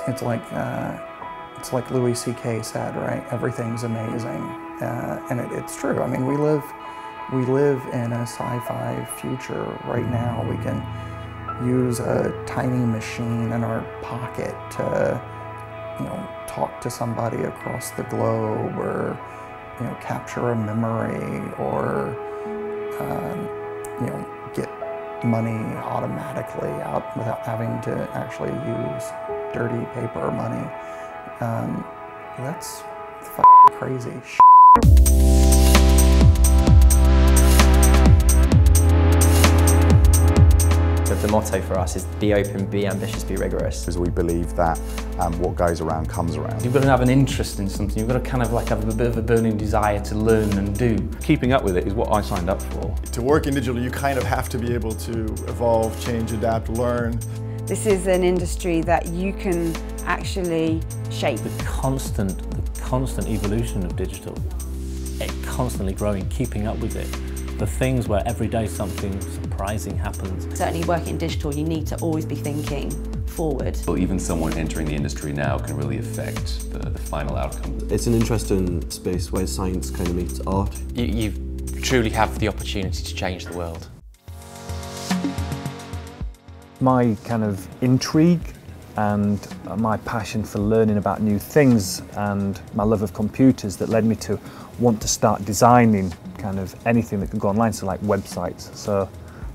It's like Louis C.K. said, right? Everything's amazing, and it's true. I mean, we live in a sci-fi future right now. We can use a tiny machine in our pocket to, talk to somebody across the globe, or capture a memory, or get money automatically out without having to actually use dirty paper money. That's f***ing crazy shit. The motto for us is be open, be ambitious, be rigorous. Because we believe that what goes around comes around. You've got to have an interest in something. You've got to kind of like have a bit of a burning desire to learn and do. Keeping up with it is what I signed up for. To work in digital, you kind of have to be able to evolve, change, adapt, learn. This is an industry that you can actually shape. The constant evolution of digital, it constantly growing, keeping up with it. The things where every day something surprising happens. Certainly working in digital, you need to always be thinking forward. Well, even someone entering the industry now can really affect the final outcome. It's an interesting space where science kind of meets art. You truly have the opportunity to change the world. My kind of intrigue and my passion for learning about new things and my love of computers that led me to want to start designing kind of anything that could go online, so like websites. So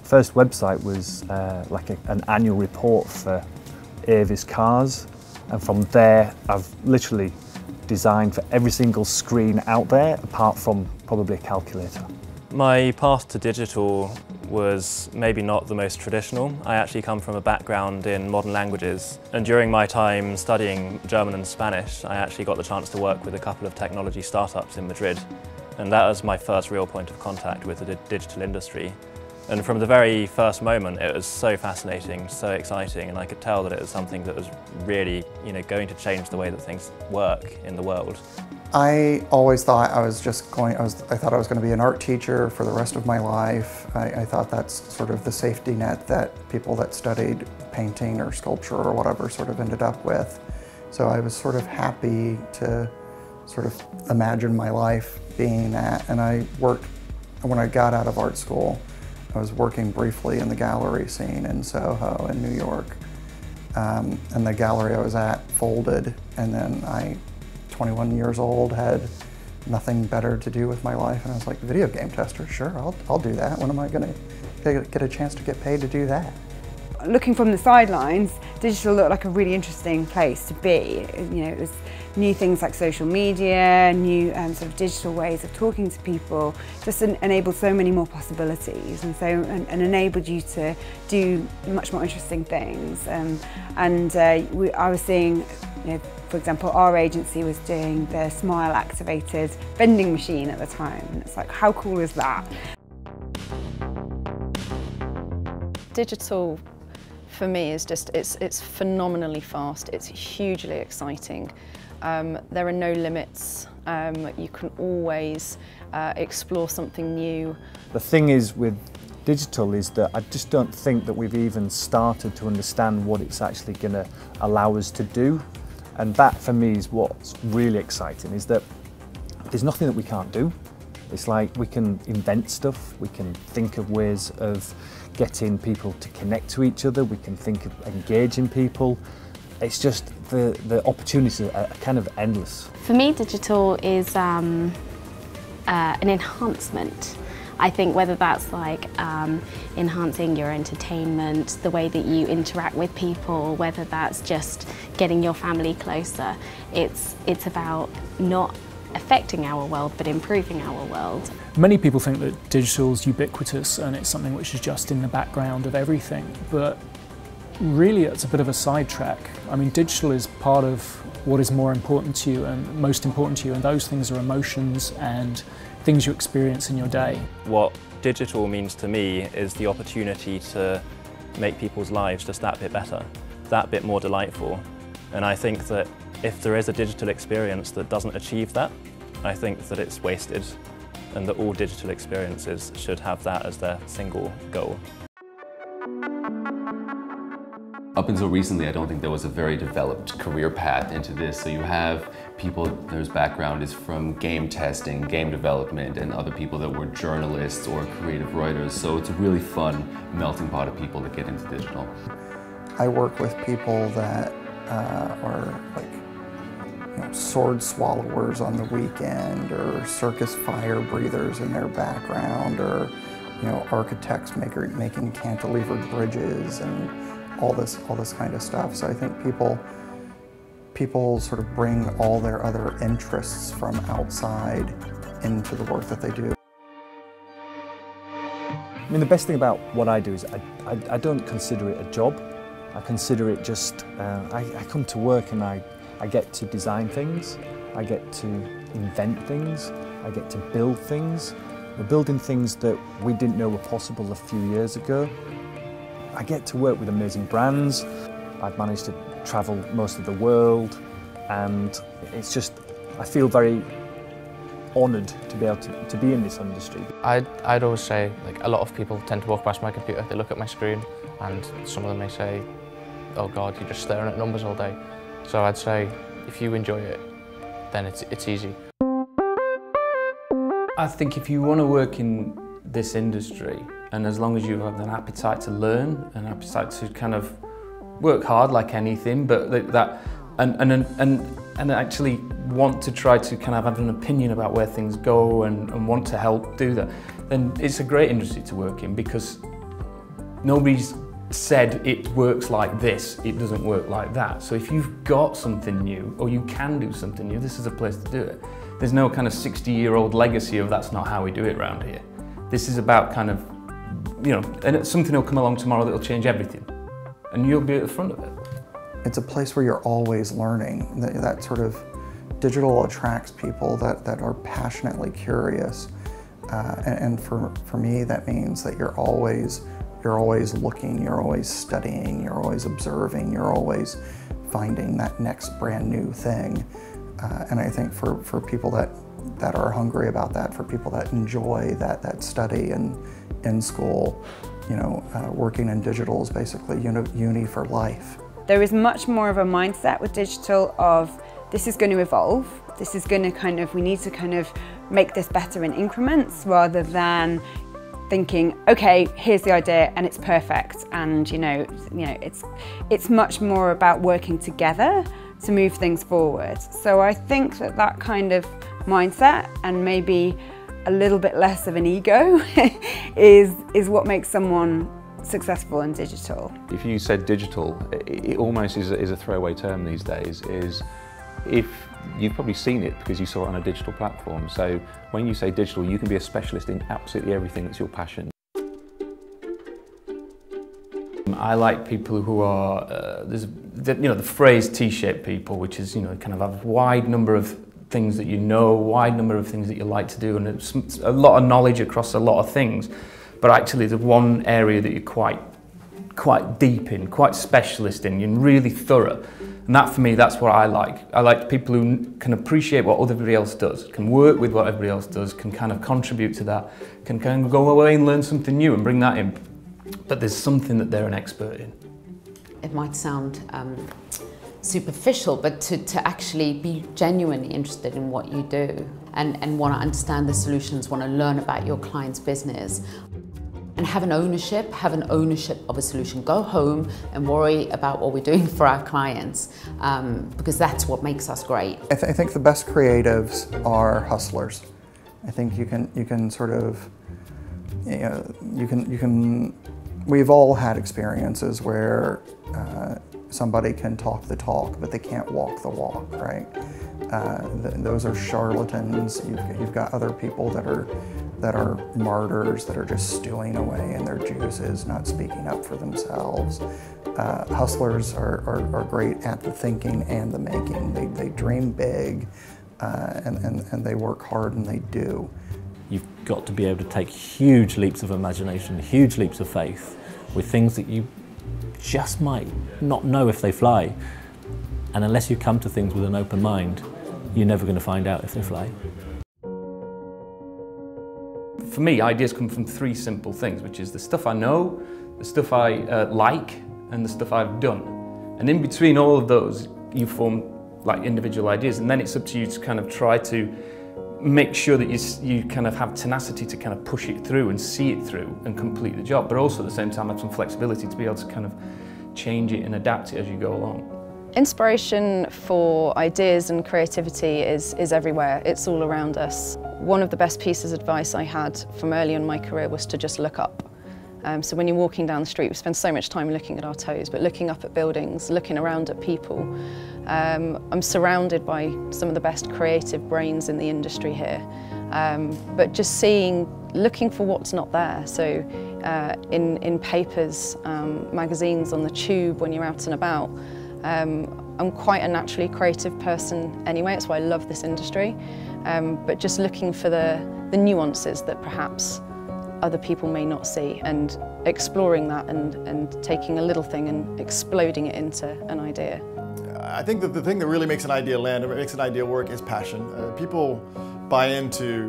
first website was like an annual report for Avis cars, and from there I've literally designed for every single screen out there apart from probably a calculator. My path to digital was maybe not the most traditional. I actually come from a background in modern languages, and during my time studying German and Spanish I actually got the chance to work with a couple of technology startups in Madrid, and that was my first real point of contact with the digital industry. And from the very first moment it was so fascinating, so exciting, and I could tell that it was something that was really going to change the way that things work in the world. I always thought I thought I was going to be an art teacher for the rest of my life. I thought that's sort of the safety net that people that studied painting or sculpture or whatever sort of ended up with. So I was sort of happy to sort of imagine my life being that. And when I got out of art school, I was working briefly in the gallery scene in Soho in New York. And the gallery I was at folded, and then 21 years old, had nothing better to do with my life, and I was like, video game tester, sure, I'll do that. When am I going to get a chance to get paid to do that? Looking from the sidelines, digital looked like a really interesting place to be. There's new things like social media, new sort of digital ways of talking to people, just enabled so many more possibilities, and enabled you to do much more interesting things. I was seeing, for example, our agency was doing the smile activated vending machine at the time, and it's like, how cool is that? Digital for me is just, it's phenomenally fast, it's hugely exciting. There are no limits, you can always explore something new. The thing is with digital is that I just don't think that we've even started to understand what it's actually going to allow us to do. And that for me is what's really exciting, is that there's nothing that we can't do. It's like we can invent stuff, we can think of ways of getting people to connect to each other, we can think of engaging people. It's just the opportunities are kind of endless. For me, digital is an enhancement. I think whether that's like enhancing your entertainment, the way that you interact with people, whether that's just getting your family closer, it's about not affecting our world but improving our world. Many people think that digital is ubiquitous and it's something which is just in the background of everything, but really it's a bit of a sidetrack. I mean, digital is part of what is more important to you and most important to you, and those things are emotions and things you experience in your day. What digital means to me is the opportunity to make people's lives just that bit better, that bit more delightful. And I think that if there is a digital experience that doesn't achieve that, I think that it's wasted, and that all digital experiences should have that as their single goal. A up until recently, I don't think there was a very developed career path into this. So you have people whose background is from game testing, game development, and other people that were journalists or creative writers. So it's a really fun melting pot of people that get into digital. I work with people that are like, you know, sword swallowers on the weekend, or circus fire breathers in their background, or, you know, architects making cantilevered bridges and all this kind of stuff. So I think people sort of bring all their other interests from outside into the work that they do. I mean, the best thing about what I do is I don't consider it a job. I consider it just, I come to work and I get to design things, I get to invent things, I get to build things. We're building things that we didn't know were possible a few years ago. I get to work with amazing brands. I've managed to travel most of the world, and it's just, I feel very honoured to be able to be in this industry. I'd always say, like, a lot of people tend to walk past my computer, they look at my screen, and some of them may say, oh God, you're just staring at numbers all day. So I'd say, if you enjoy it, then it's easy. I think if you want to work in this industry, and as long as you have an appetite to learn, an appetite to kind of work hard like anything, but and actually want to try to kind of have an opinion about where things go and want to help do that, then it's a great industry to work in, because nobody's said it works like this, it doesn't work like that. So if you've got something new, or you can do something new, this is a place to do it. There's no kind of 60-year-old legacy of that's not how we do it around here. This is about kind of, you know, and something will come along tomorrow that'll change everything, and you'll be at the front of it. It's a place where you're always learning. That sort of digital attracts people that are passionately curious, and for me that means that you're always looking, you're always studying, you're always observing, you're always finding that next brand new thing. And I think for people that are hungry about that, for people that enjoy that study and in school, you know, working in digital is basically uni for life. There is much more of a mindset with digital of, this is going to evolve, this is going to we need to kind of make this better in increments, rather than thinking, okay, here's the idea and it's perfect, and you know, it's much more about working together to move things forward. So I think that kind of mindset, and maybe a little bit less of an ego, is what makes someone successful in digital. If you said digital, it almost is a throwaway term these days. If you've probably seen it because you saw it on a digital platform. So when you say digital, you can be a specialist in absolutely everything that's your passion. I like people who are, the phrase T-shaped people, which is, kind of have a wide number of things that you know, wide number of things that you like to do, and it's a lot of knowledge across a lot of things. But actually there's one area that you're quite deep in, quite specialist in, you're really thorough. And that, for me, that's what I like. I like people who can appreciate what everybody else does, can work with what everybody else does, can kind of contribute to that, can kind of go away and learn something new and bring that in. But there's something that they're an expert in. It might sound superficial, but to actually be genuinely interested in what you do and want to understand the solutions, want to learn about your client's business, and have an ownership of a solution. Go home and worry about what we're doing for our clients, because that's what makes us great. I think the best creatives are hustlers. I think you can sort of, we've all had experiences where somebody can talk the talk, but they can't walk the walk, right? Those are charlatans. You've got other people that are martyrs, that are just stewing away in their juices, not speaking up for themselves. Hustlers are great at the thinking and the making. They dream big, and they work hard, and they do. You've got to be able to take huge leaps of imagination, huge leaps of faith with things that you just might not know if they fly. And unless you come to things with an open mind, you're never going to find out if they fly. For me, ideas come from three simple things, which is the stuff I know, the stuff I like, and the stuff I've done. And in between all of those, you form like individual ideas, and then it's up to you to kind of try to make sure that you kind of have tenacity to kind of push it through and see it through and complete the job, but also at the same time have some flexibility to be able to kind of change it and adapt it as you go along. Inspiration for ideas and creativity is everywhere. It's all around us. One of the best pieces of advice I had from early in my career was to just look up. So when you're walking down the street, we spend so much time looking at our toes, but looking up at buildings, looking around at people. I'm surrounded by some of the best creative brains in the industry here, but just looking for what's not there. So in papers, magazines, on the tube, when you're out and about. I'm quite a naturally creative person anyway, that's why I love this industry, but just looking for the nuances that perhaps other people may not see, and exploring that and taking a little thing and exploding it into an idea. I think that the thing that really makes an idea land, or makes an idea work, is passion. People buy into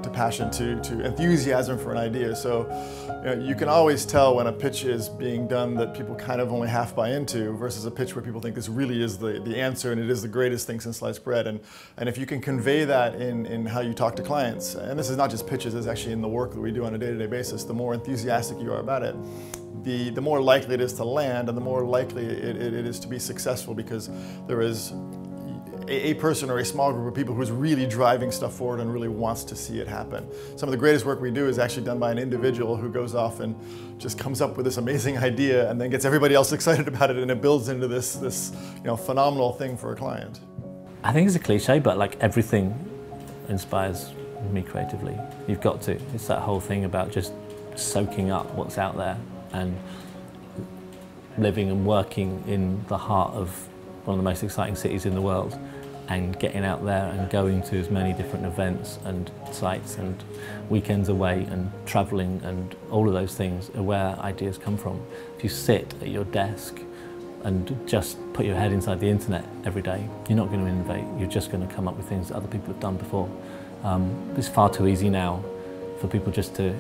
to passion, to enthusiasm for an idea. So you can always tell when a pitch is being done that people kind of only half buy into, versus a pitch where people think this really is the answer and it is the greatest thing since sliced bread. And if you can convey that in how you talk to clients, and this is not just pitches, it's actually in the work that we do on a day-to-day basis, the more enthusiastic you are about it, the more likely it is to land, and the more likely it is to be successful, because there is a person or a small group of people who's really driving stuff forward and really wants to see it happen. Some of the greatest work we do is actually done by an individual who goes off and just comes up with this amazing idea and then gets everybody else excited about it, and it builds into this phenomenal thing for a client. I think it's a cliche, but like everything inspires me creatively. You've got to. It's that whole thing about just soaking up what's out there and living and working in the heart of one of the most exciting cities in the world, and getting out there and going to as many different events and sites and weekends away and travelling, and all of those things are where ideas come from. If you sit at your desk and just put your head inside the internet every day, you're not going to innovate, you're just going to come up with things that other people have done before. It's far too easy now for people just to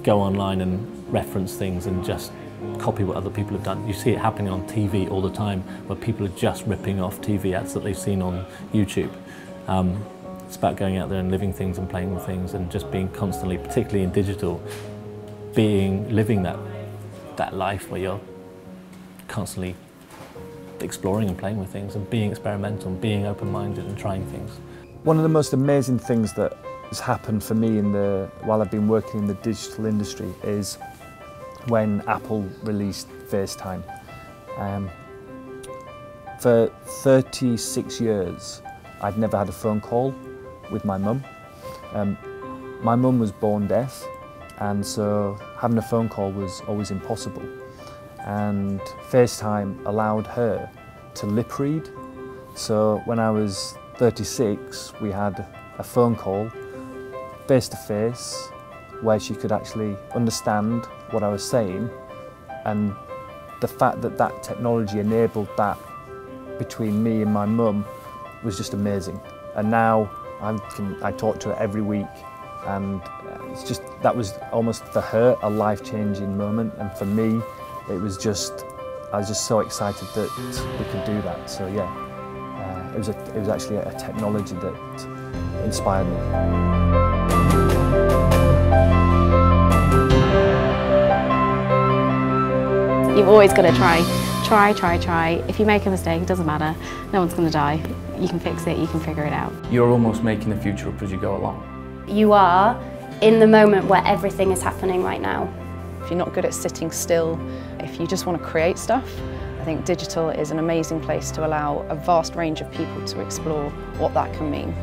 go online and reference things and just copy what other people have done. You see it happening on TV all the time, where people are just ripping off TV ads that they've seen on YouTube. It's about going out there and living things and playing with things, and just being constantly, particularly in digital, living that life where you're constantly exploring and playing with things and being experimental and being open-minded and trying things. One of the most amazing things that has happened for me while I've been working in the digital industry is when Apple released FaceTime. For 36 years, I'd never had a phone call with my mum. My mum was born deaf, and so having a phone call was always impossible. And FaceTime allowed her to lip read. So when I was 36, we had a phone call, face to face, where she could actually understand what I was saying, and the fact that that technology enabled that between me and my mum was just amazing. And now I talk to her every week, and that was almost for her a life-changing moment, and for me I was just so excited that we could do that. So yeah, it was actually a technology that inspired me. You've always got to try. If you make a mistake, it doesn't matter. No one's going to die. You can fix it, you can figure it out. You're almost making the future up as you go along. You are in the moment where everything is happening right now. If you're not good at sitting still, if you just want to create stuff, I think digital is an amazing place to allow a vast range of people to explore what that can mean.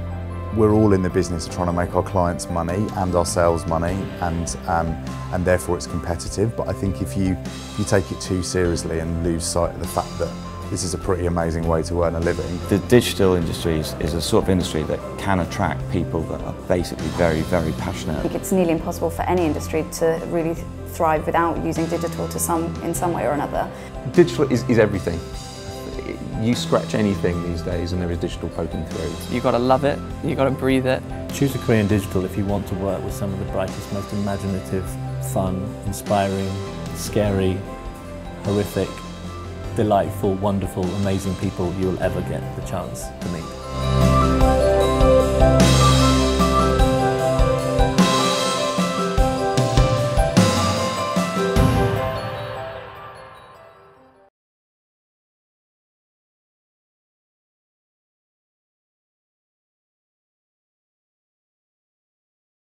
We're all in the business of trying to make our clients money and ourselves money, and therefore it's competitive. But I think if you take it too seriously and lose sight of the fact that this is a pretty amazing way to earn a living. The digital industry is a sort of industry that can attract people that are basically very, very passionate. I think it's nearly impossible for any industry to really thrive without using digital in some way or another. Digital is everything. You scratch anything these days and there is digital poking through. You've got to love it, you've got to breathe it. Choose a career in digital if you want to work with some of the brightest, most imaginative, fun, inspiring, scary, horrific, delightful, wonderful, amazing people you'll ever get the chance to meet.